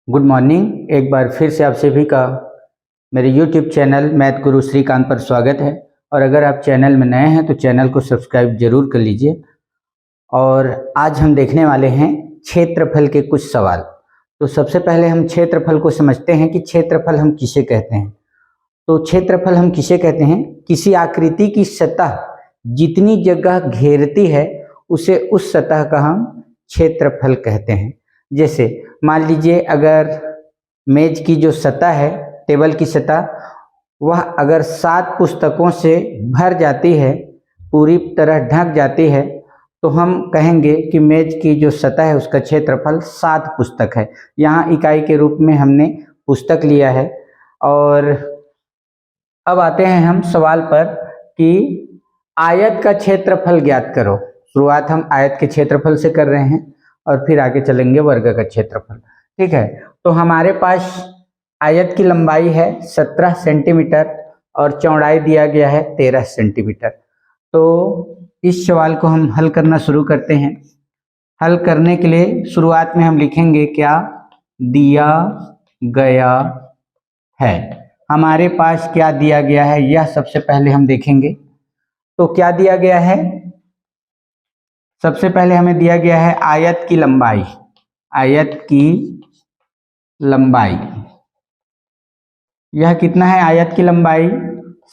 Good morning. एक बार फिर से आप सभी का मेरे YouTube चैनल मैथ गुरु श्रीकांत पर स्वागत है। और अगर आप चैनल में नए हैं तो चैनल को सब्सक्राइब जरूर कर लीजिए। और आज हम देखने वाले हैं क्षेत्रफल के कुछ सवाल। तो सबसे पहले हम क्षेत्रफल को समझते हैं कि क्षेत्रफल हम किसे कहते हैं। तो क्षेत्रफल हम किसे कहते हैं? किसी आकृति की सतह जितनी जगह घेरती है उसे उस सतह का हम क्षेत्रफल कहते हैं। जैसे मान लीजिए अगर मेज की जो सतह है, टेबल की सतह, वह अगर 7 पुस्तकों से भर जाती है, पूरी तरह ढक जाती है, तो हम कहेंगे कि मेज की जो सतह है उसका क्षेत्रफल 7 पुस्तक है। यहाँ इकाई के रूप में हमने पुस्तक लिया है। और अब आते हैं हम सवाल पर कि आयत का क्षेत्रफल ज्ञात करो। शुरुआत हम आयत के क्षेत्रफल से कर रहे हैं और फिर आगे चलेंगे वर्ग का क्षेत्रफल। ठीक है, तो हमारे पास आयत की लंबाई है 17 सेंटीमीटर और चौड़ाई दिया गया है 13 सेंटीमीटर। तो इस सवाल को हम हल करना शुरू करते हैं। हल करने के लिए शुरुआत में हम लिखेंगे क्या दिया गया है। हमारे पास क्या दिया गया है यह सबसे पहले हम देखेंगे। तो क्या दिया गया है? सबसे पहले हमें दिया गया है आयत की लंबाई। आयत की लंबाई यह कितना है? आयत की लंबाई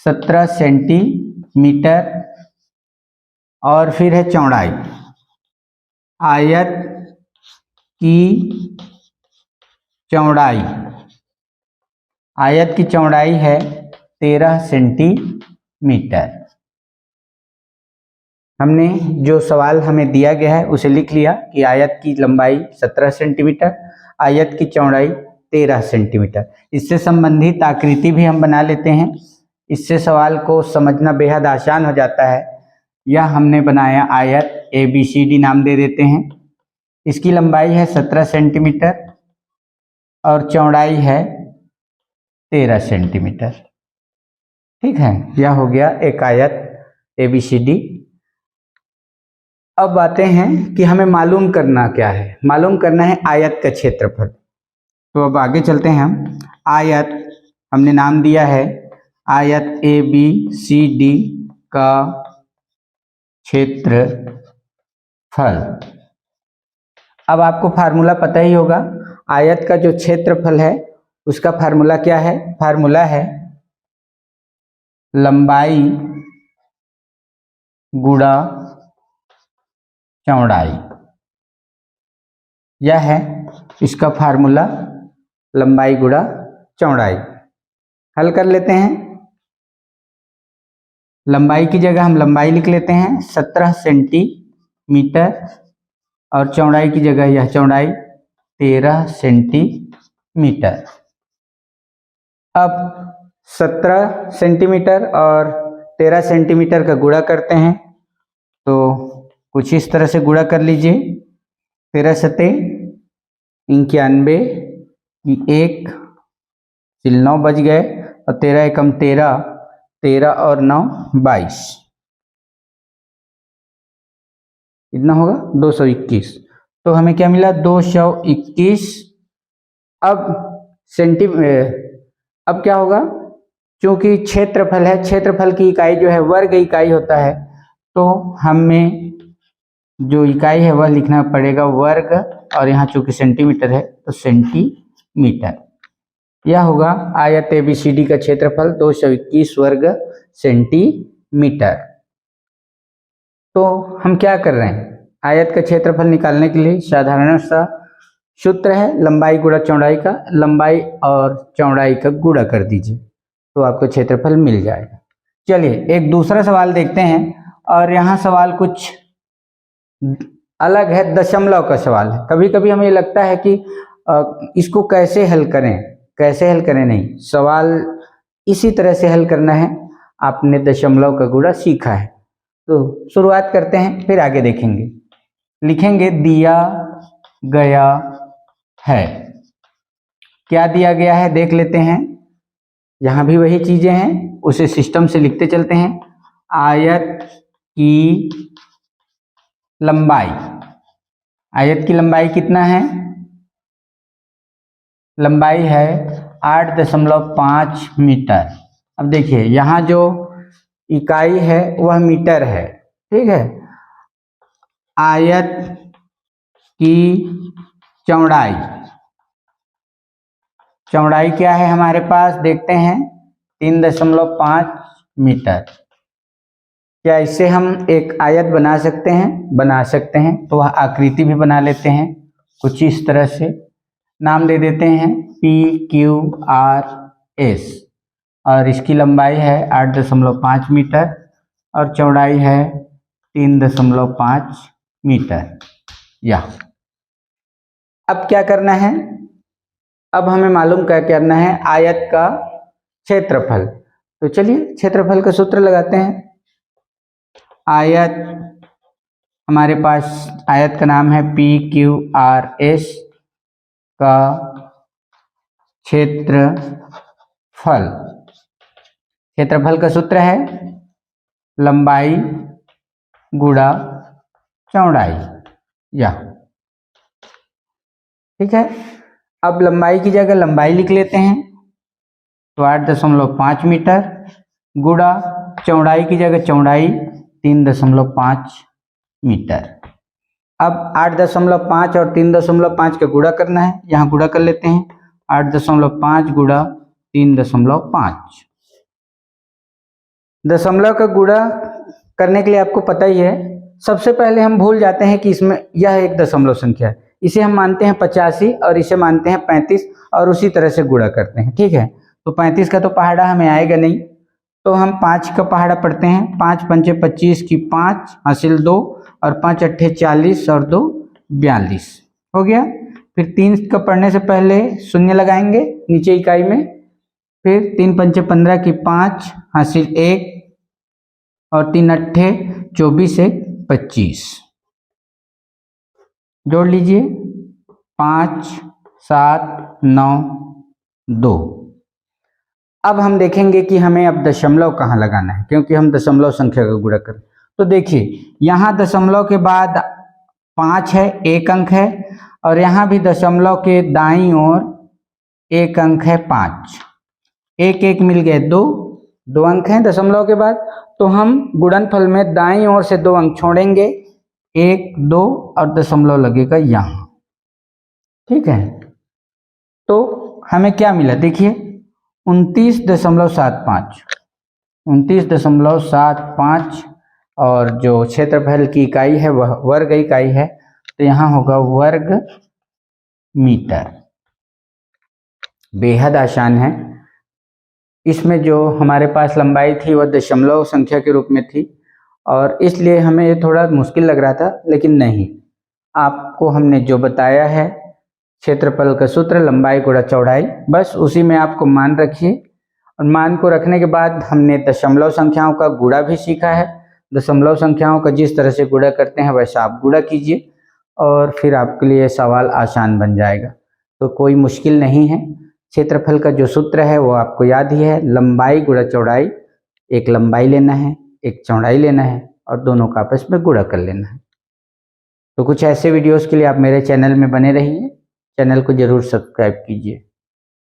17 सेंटीमीटर और फिर है चौड़ाई। आयत की चौड़ाई, आयत की चौड़ाई है 13 सेंटीमीटर। हमने जो सवाल हमें दिया गया है उसे लिख लिया कि आयत की लंबाई 17 सेंटीमीटर, आयत की चौड़ाई 13 सेंटीमीटर। इससे संबंधित आकृति भी हम बना लेते हैं। इससे सवाल को समझना बेहद आसान हो जाता है। यह हमने बनाया आयत, ABCD नाम दे देते हैं। इसकी लंबाई है 17 सेंटीमीटर और चौड़ाई है 13 सेंटीमीटर। ठीक है, यह हो गया एक आयत ABCD। अब आते हैं कि हमें मालूम करना क्या है। मालूम करना है आयत का क्षेत्रफल। तो अब आगे चलते हैं हम। आयत हमने नाम दिया है आयत ABCD का क्षेत्रफल। अब आपको फार्मूला पता ही होगा। आयत का जो क्षेत्रफल है उसका फार्मूला क्या है? फार्मूला है लंबाई गुणा चौड़ाई। यह है इसका फार्मूला, लंबाई गुणा चौड़ाई। हल कर लेते हैं। लंबाई की जगह हम लंबाई लिख लेते हैं 17 सेंटीमीटर और चौड़ाई की जगह यह चौड़ाई 13 सेंटीमीटर। अब 17 सेंटीमीटर और 13 सेंटीमीटर का गुणा करते हैं। तो कुछ इस तरह से गुणा कर लीजिए। 13 सते 91, 1 9 बच गए और 13 एकम 13, 13 और 9 22, इतना होगा 221। तो हमें क्या मिला? 221। अब क्या होगा? क्योंकि क्षेत्रफल है, क्षेत्रफल की इकाई जो है वर्ग इकाई होता है, तो हमें जो इकाई है वह लिखना पड़ेगा वर्ग, और यहाँ चूंकि सेंटीमीटर है तो सेंटीमीटर। यह होगा आयत ABCD का क्षेत्रफल 221 वर्ग सेंटीमीटर। तो हम क्या कर रहे हैं? आयत का क्षेत्रफल निकालने के लिए साधारण सा सूत्र है लंबाई गुणा चौड़ाई का। लंबाई और चौड़ाई का गुणा कर दीजिए तो आपको क्षेत्रफल मिल जाएगा। चलिए एक दूसरा सवाल देखते हैं। और यहाँ सवाल कुछ अलग है, दशमलव का सवाल है। कभी कभी हमें लगता है कि इसको कैसे हल करें, कैसे हल करें, नहीं, सवाल इसी तरह से हल करना है। आपने दशमलव का गुणा सीखा है। तो शुरुआत करते हैं, फिर आगे देखेंगे। लिखेंगे दिया गया है। क्या दिया गया है देख लेते हैं। यहाँ भी वही चीजें हैं, उसे सिस्टम से लिखते चलते हैं। आयत की लंबाई, आयत की लंबाई कितना है? लंबाई है 8.5 मीटर। अब देखिए यहाँ जो इकाई है वह मीटर है, ठीक है। आयत की चौड़ाई, चौड़ाई क्या है हमारे पास, देखते हैं 3.5 मीटर। क्या इससे हम एक आयत बना सकते हैं? बना सकते हैं। तो वह आकृति भी बना लेते हैं कुछ इस तरह से। नाम दे देते हैं PQRS और इसकी लंबाई है 8.5 मीटर और चौड़ाई है 3.5 मीटर। यह अब क्या करना है, अब हमें मालूम क्या करना है, आयत का क्षेत्रफल। तो चलिए क्षेत्रफल का सूत्र लगाते हैं। आयत, हमारे पास आयत का नाम है PQRS का क्षेत्रफल। क्षेत्रफल का सूत्र है लंबाई गुणा चौड़ाई। यह ठीक है। अब लंबाई की जगह लंबाई लिख लेते हैं, तो 8.5 मीटर गुणा चौड़ाई की जगह चौड़ाई 3.5 मीटर। अब 8.5 और 3.5 का गुणा करना है, यहाँ गुणा कर लेते हैं। 8.5 गुणा 3.5। दशमलव का गुणा करने के लिए आपको पता ही है, सबसे पहले हम भूल जाते हैं कि इसमें यह एक दशमलव संख्या है, इसे हम मानते हैं 85 और इसे मानते हैं 35 और उसी तरह से गुणा करते हैं, ठीक है। तो 35 का तो पहाड़ा हमें आएगा नहीं, तो हम 5 का पहाड़ा पढ़ते हैं। 5 पंचे 25 की 5 हासिल 2 और 5 अट्ठे 40 और 2 42 हो गया। फिर 3 का पढ़ने से पहले शून्य लगाएंगे नीचे इकाई में। फिर 3 पंचे 15 की 5 हासिल 1 और 3 अट्ठे 24 1 25 जोड़ लीजिए। 5 7 9 2। अब हम देखेंगे कि हमें अब दशमलव कहाँ लगाना है, क्योंकि हम दशमलव संख्या का गुणा करें। तो देखिए यहाँ दशमलव के बाद 5 है, एक अंक है, और यहाँ भी दशमलव के दाईं ओर एक अंक है 5। एक एक मिल गए 2 अंक हैं दशमलव के बाद। तो हम गुणनफल में दाईं ओर से 2 अंक छोड़ेंगे, 1 2 और दशमलव लगेगा यहाँ, ठीक है। तो हमें क्या मिला, देखिए 29.75 29.75 और जो क्षेत्रफल की इकाई है वह वर्ग इकाई है, तो यहाँ होगा वर्ग मीटर। बेहद आसान है। इसमें जो हमारे पास लंबाई थी वह दशमलव संख्या के रूप में थी और इसलिए हमें ये थोड़ा मुश्किल लग रहा था, लेकिन नहीं, आपको हमने जो बताया है क्षेत्रफल का सूत्र लंबाई गुणा चौड़ाई, बस उसी में आपको मान रखिए। और मान को रखने के बाद हमने दशमलव संख्याओं का गुणा भी सीखा है। दशमलव संख्याओं का जिस तरह से गुणा करते हैं वैसा आप गुणा कीजिए और फिर आपके लिए सवाल आसान बन जाएगा। तो कोई मुश्किल नहीं है। क्षेत्रफल का जो सूत्र है वो आपको याद ही है, लंबाई गुणा चौड़ाई। एक लंबाई लेना है, एक चौड़ाई लेना है और दोनों का आपस में गुणा कर लेना है। तो कुछ ऐसे वीडियोस के लिए आप मेरे चैनल में बने रहिए। चैनल को जरूर सब्सक्राइब कीजिए।